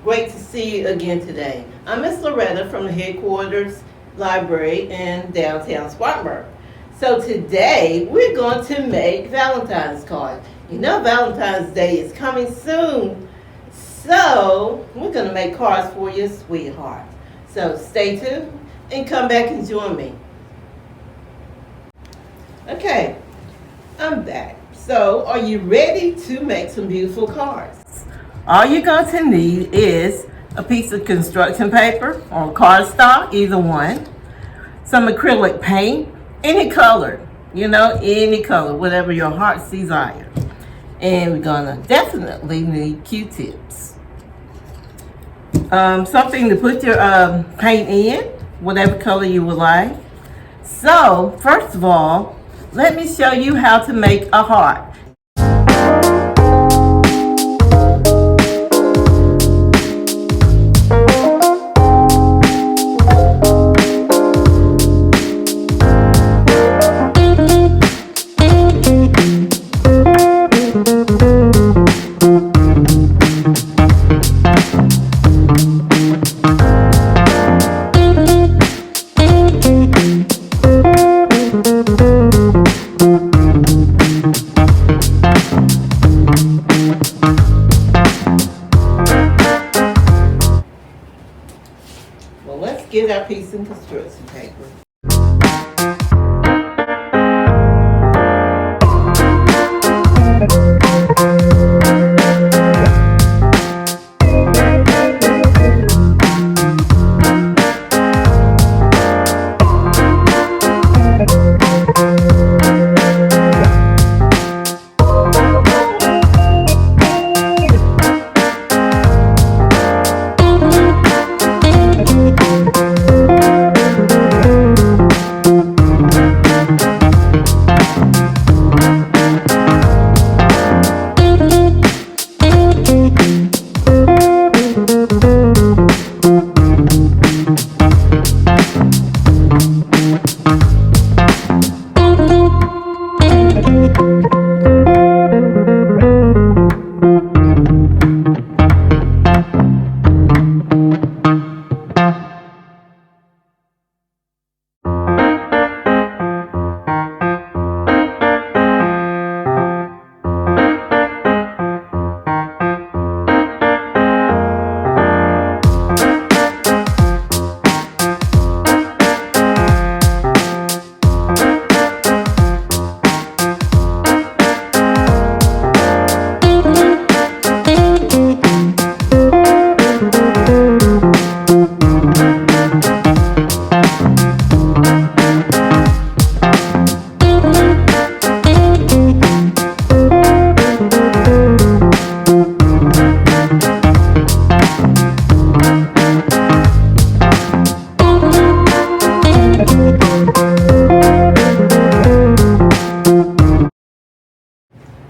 Great to see you again today. I'm Miss Loretta from the headquarters library in downtown Spartanburg. So today we're going to make Valentine's cards. You know Valentine's Day is coming soon. So we're going to make cards for your sweetheart. So stay tuned and come back and join me. Okay, I'm back. So are you ready to make some beautiful cards? All you're going to need is a piece of construction paper or cardstock, either one, some acrylic paint, any color, any color, whatever your heart's desire. And we're going to definitely need Q-tips. Something to put your paint in, whatever color you would like. So, first of all, let me show you how to make a heart. Well, let's get our piece of construction paper.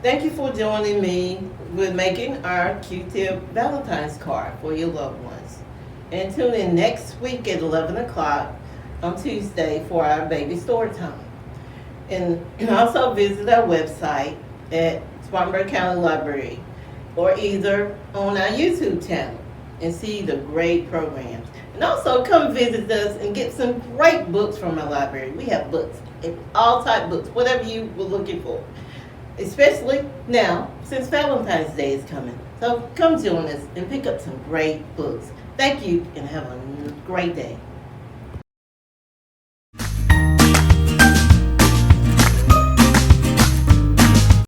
Thank you for joining me with making our Q-tip Valentine's card for your loved ones. And tune in next week at 11 o'clock on Tuesday for our baby story time. And also visit our website at Spartanburg County Library or either on our YouTube channel and see the great programs. And also come visit us and get some great books from our library. We have books, all type books, whatever you were looking for. Especially now, since Valentine's Day is coming. So come join us and pick up some great books. Thank you and have a great day.